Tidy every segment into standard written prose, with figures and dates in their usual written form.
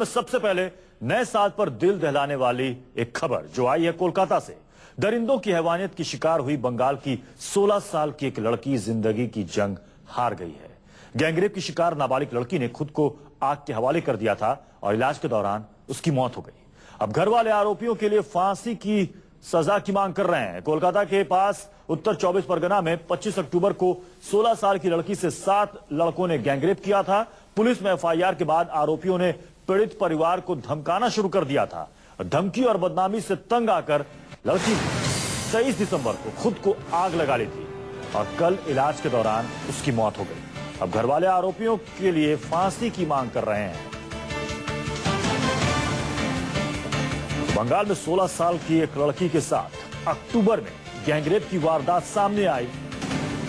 में सबसे पहले नए साल पर दिल दहलाने वाली एक खबर जो आई है कोलकाता से। दरिंदों की हैवानियत की शिकार हुई बंगाल की 16 साल की एक लड़की जिंदगी की जंग हार गई है। गैंगरेप की शिकार नाबालिग लड़की ने खुद को आग के हवाले कर दिया था और इलाज के दौरान उसकी मौत हो गई। अब घर वाले आरोपियों के लिए फांसी की सजा की मांग कर रहे हैं। कोलकाता के पास उत्तर 24 परगना में 25 अक्टूबर को 16 साल की लड़की से 7 लड़कों ने गैंगरेप किया था। पुलिस में एफआईआर के बाद आरोपियों ने पीड़ित परिवार को धमकाना शुरू कर दिया था। धमकी और बदनामी से तंग आकर लड़की 23 दिसंबर को खुद को आग लगा ली थी और कल इलाज के दौरान उसकी मौत हो गई। अब घर वाले आरोपियों के लिए फांसी की मांग कर रहे हैं। बंगाल में 16 साल की एक लड़की के साथ अक्टूबर में गैंगरेप की वारदात सामने आई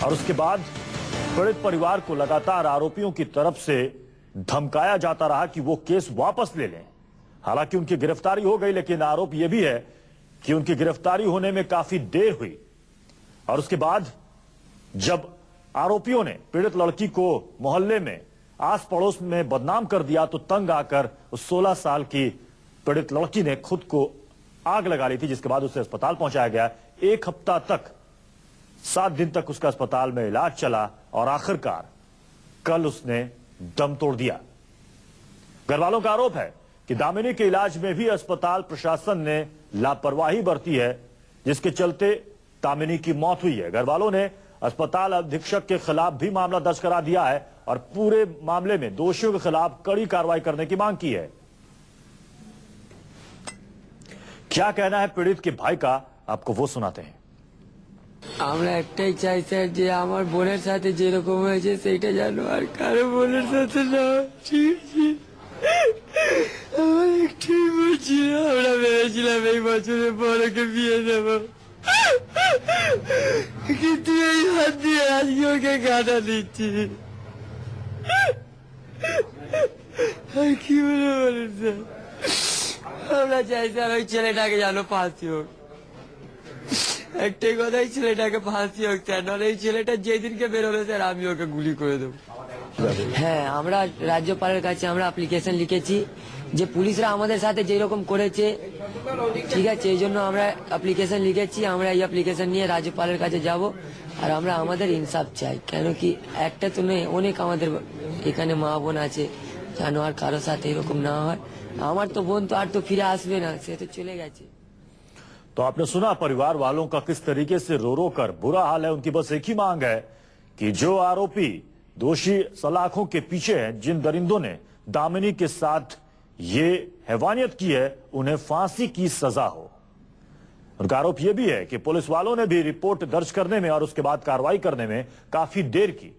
और उसके बाद पीड़ित परिवार को लगातार आरोपियों की तरफ से धमकाया जाता रहा कि वो केस वापस ले लें। हालांकि उनकी गिरफ्तारी हो गई, लेकिन आरोप यह भी है कि उनकी गिरफ्तारी होने में काफी देर हुई और उसके बाद जब आरोपियों ने पीड़ित लड़की को मोहल्ले में आस पड़ोस में बदनाम कर दिया तो तंग आकर उस 16 साल की पीड़ित लड़की ने खुद को आग लगा ली थी, जिसके बाद उसे अस्पताल पहुंचाया गया। 1 हफ्ता तक 7 दिन तक उसका अस्पताल में इलाज चला और आखिरकार कल उसने दम तोड़ दिया। घर वालों का आरोप है कि दामिनी के इलाज में भी अस्पताल प्रशासन ने लापरवाही बरती है, जिसके चलते दामिनी की मौत हुई है। घर वालों ने अस्पताल अधीक्षक के खिलाफ भी मामला दर्ज करा दिया है और पूरे मामले में दोषियों के खिलाफ कड़ी कार्रवाई करने की मांग की है। क्या कहना है पीड़ित के भाई का, आपको वो सुनाते हैं। আমরা একটাই চাই স্যার যে আমার বোনের সাথে যেরকম হয়েছে সেইটা জানো আর কারো বোনের সাথে না। আমার একটাই বলছি, আমরা ভেবেছিলাম এই বছরের পর ওকে বিয়ে দেব, কিন্তু এই হাত দিয়ে আজকে ওকে গাঁদা দিচ্ছি। আর কি বলে বলেন স্যার, আমরা চাই স্যার ওই ছেলেটাকে জানো ফাঁসি হোক। একটাই কথাই, ছেলেটাকে ফাঁসি হোক স্যার, নাহলে এই ছেলেটা যেদিনকে বেরোবে স্যার আমি ওকে গুলি করে দেবো। হ্যাঁ, আমরা রাজ্যপালের কাছে আমরা অ্যাপ্লিকেশন লিখেছি যে পুলিশরা আমাদের সাথে যেরকম করেছে, ঠিক আছে, এই জন্য আমরা অ্যাপ্লিকেশন লিখেছি। আমরা এই অ্যাপ্লিকেশন নিয়ে রাজ্যপালের কাছে যাব আর আমরা আমাদের ইনসাফ চাই। কেন কি একটা তো নেই, অনেক আমাদের এখানে মা বোন আছে, জানো, আর কারো সাথে এরকম না হয়। আমার তো বোন তো আর তো ফিরে আসবে না, সে তো चले গেছে। तो आपने सुना परिवार वालों का किस तरीके से रो रो कर बुरा हाल है। उनकी बस एक ही मांग है कि जो आरोपी दोषी सलाखों के पीछे हैं, जिन दरिंदों ने दामिनी के साथ ये हैवानियत की है, उन्हें फांसी की सजा हो। उनका आरोप यह भी है कि पुलिस वालों ने भी रिपोर्ट दर्ज करने में और उसके बाद कार्रवाई करने में काफी देर की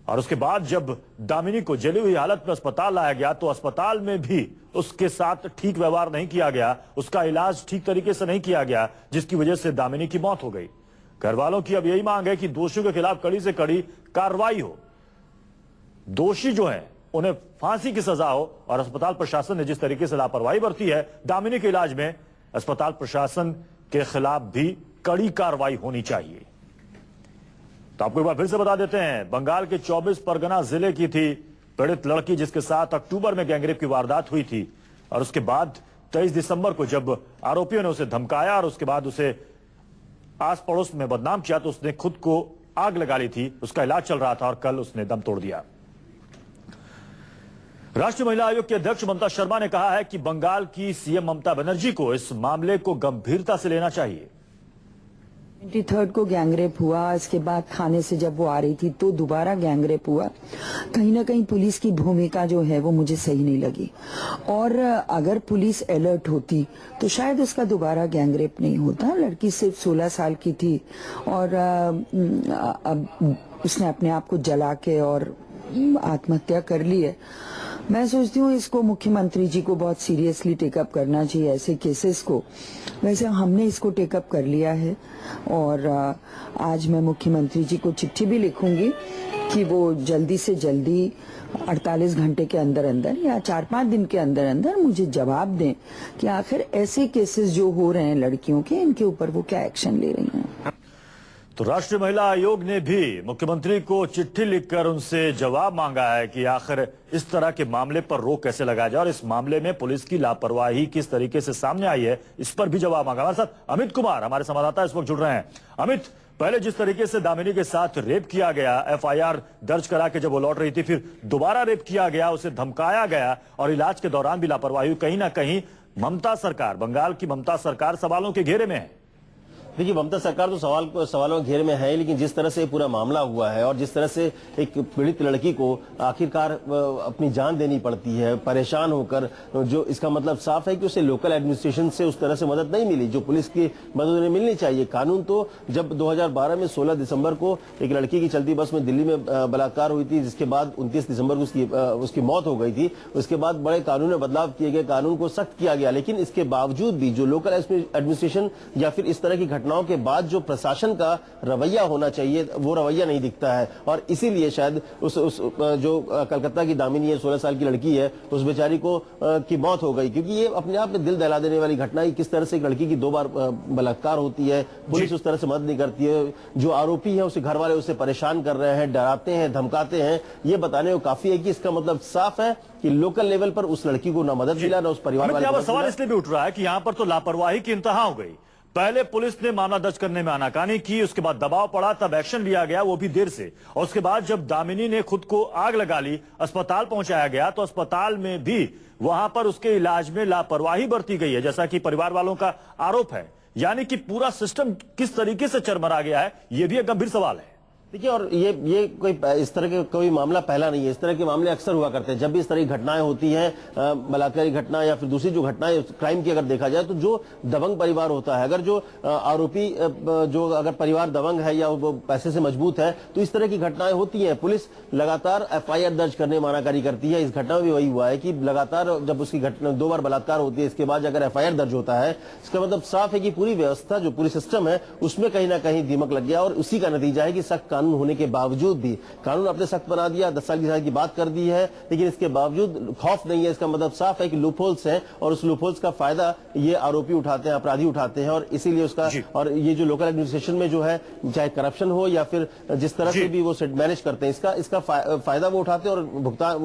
और उसके बाद जब दामिनी को जली हुई हालत में अस्पताल लाया गया तो अस्पताल में भी उसके साथ ठीक व्यवहार नहीं किया गया, उसका इलाज ठीक तरीके से नहीं किया गया, जिसकी वजह से दामिनी की मौत हो गई। घर वालों की अब यही मांग है कि दोषियों के खिलाफ कड़ी से कड़ी कार्रवाई हो, दोषी जो हैं उन्हें फांसी की सजा हो और अस्पताल प्रशासन ने जिस तरीके से लापरवाही बरती है दामिनी के इलाज में, अस्पताल प्रशासन के खिलाफ भी कड़ी कार्रवाई होनी चाहिए। तो आपको एक बार फिर से बता देते हैं, बंगाल के 24 परगना जिले की थी पीड़ित लड़की, जिसके साथ अक्टूबर में गैंगरेप की वारदात हुई थी और उसके बाद 23 दिसंबर को जब आरोपियों ने उसे धमकाया और उसके बाद उसे आस पड़ोस में बदनाम किया तो उसने खुद को आग लगा ली थी। उसका इलाज चल रहा था और कल उसने दम तोड़ दिया। राष्ट्रीय महिला आयोग की अध्यक्ष ममता शर्मा ने कहा है कि बंगाल की सीएम ममता बनर्जी को इस मामले को गंभीरता से लेना चाहिए। 23 को गैंगरेप हुआ, इसके बाद थाने से जब वो आ रही थी तो दोबारा गैंगरेप हुआ। कहीं ना कहीं पुलिस की भूमिका जो है वो मुझे सही नहीं लगी और अगर पुलिस अलर्ट होती तो शायद उसका दोबारा गैंगरेप नहीं होता। लड़की सिर्फ 16 साल की थी और अब उसने अपने आप को जला के और आत्महत्या कर ली है। मैं सोचती हूँ इसको मुख्यमंत्री जी को बहुत सीरियसली टेकअप करना चाहिए, ऐसे केसेस को। वैसे हमने इसको टेकअप कर लिया है और आज मैं मुख्यमंत्री जी को चिट्ठी भी लिखूंगी कि वो जल्दी से जल्दी 48 घंटे के अंदर अंदर या 4-5 दिन के अंदर अंदर मुझे जवाब दें कि आखिर ऐसे केसेस जो हो रहे हैं लड़कियों के, इनके ऊपर वो क्या एक्शन ले रही हैं। तो राष्ट्रीय महिला आयोग ने भी मुख्यमंत्री को चिट्ठी लिखकर उनसे जवाब मांगा है कि आखिर इस तरह के मामले पर रोक कैसे लगाया जाए और इस मामले में पुलिस की लापरवाही किस तरीके से सामने आई है, इस पर भी जवाब मांगा। हमारे साथ अमित कुमार हमारे संवाददाता इस वक्त जुड़ रहे हैं। अमित, पहले जिस तरीके से दामिनी के साथ रेप किया गया, एफआईआर दर्ज करा के जब वो लौट रही थी, फिर दोबारा रेप किया गया, उसे धमकाया गया और इलाज के दौरान भी लापरवाही, कहीं ना कहीं ममता सरकार, बंगाल की ममता सरकार सवालों के घेरे में है। देखिए, ममता सरकार तो सवालों के घेरे में है, लेकिन जिस तरह से पूरा मामला हुआ है और जिस तरह से एक पीड़ित लड़की को आखिरकार अपनी जान देनी पड़ती है परेशान होकर, जो इसका मतलब साफ है कि उसे लोकल एडमिनिस्ट्रेशन से उस तरह से मदद नहीं मिली जो पुलिस की मदद उन्हें मिलनी चाहिए। कानून तो जब 2012 में 16 दिसंबर को एक लड़की की चलती बस में दिल्ली में बलात्कार हुई थी, जिसके बाद 29 दिसंबर को उसकी मौत हो गई थी, उसके बाद बड़े कानून में बदलाव किए गए, कानून को सख्त किया गया, लेकिन इसके बावजूद भी जो लोकल एडमिनिस्ट्रेशन या फिर इस तरह की घटनाओं के बाद जो प्रशासन का रवैया होना चाहिए वो रवैया नहीं दिखता है। और इसीलिए शायद उस जो कलकत्ता की दामिनी है, 16 साल की लड़की है, उस बेचारी को की मौत हो गई, क्योंकि ये अपने आप में दिल दहला देने वाली घटना है। किस तरह से एक लड़की की 2 बार बलात्कार होती है, पुलिस उस तरह से मदद नहीं करती है, जो आरोपी है उसे घर वाले उसे परेशान कर रहे हैं, डराते हैं, धमकाते हैं, ये बताने को काफी है कि इसका मतलब साफ है कि लोकल लेवल पर उस लड़की को ना मदद मिला ना उस परिवार वाले को। सवाल इसलिए भी उठ रहा है कि यहाँ पर तो लापरवाही की इंतहा हो गई। पहले पुलिस ने मामला दर्ज करने में आनाकानी की, उसके बाद दबाव पड़ा, तब एक्शन लिया गया, वो भी देर से, और उसके बाद जब दामिनी ने खुद को आग लगा ली, अस्पताल पहुंचाया गया, तो अस्पताल में भी वहां पर उसके इलाज में लापरवाही बरती गई है, जैसा कि परिवार वालों का आरोप है। यानी कि पूरा सिस्टम किस तरीके से चरमरा गया है, यह भी एक गंभीर सवाल है। देखिए, और ये कोई इस तरह के कोई मामला पहला नहीं है। इस तरह के मामले अक्सर हुआ करते हैं। जब भी इस तरह की घटनाएं होती हैं, बलात्कारी घटना या फिर दूसरी जो घटनाएं क्राइम की अगर देखा जाए, तो जो दबंग परिवार होता है, अगर जो आरोपी जो अगर परिवार दबंग है या वो पैसे से मजबूत है, तो इस तरह की घटनाएं होती हैं। पुलिस लगातार एफआईआर दर्ज करने में आनाकानी करती है। इस घटना में भी वही हुआ है कि लगातार जब उसकी घटना 2 बार बलात्कार होती है, इसके बाद अगर एफआईआर दर्ज होता है, इसका मतलब साफ है कि पूरी व्यवस्था जो पूरी सिस्टम है उसमें कहीं ना कहीं दीमक लग गया। और उसी का नतीजा है कि सख्त कानून होने के बावजूद भी, कानून आपने सख्त बना दिया, 10 साल की सजा की बात कर दी है, लेकिन इसके बावजूद खौफ नहीं है। इसका मतलब साफ है कि लूपहोल्स हैं और उस लूपहोल्स का फायदा ये आरोपी उठाते हैं, अपराधी उठाते हैं, और इसीलिए उसका, और ये जो लोकल एडमिनिस्ट्रेशन में जो है, चाहे करप्शन हो या फिर जिस तरह से भी वो मैनेज करते हैं, इसका फायदा वो उठाते हैं और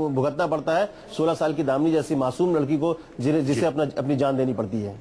भुगतना पड़ता है 16 साल की दामिनी जैसी मासूम लड़की को, जिसे अपनी जान देनी पड़ती है।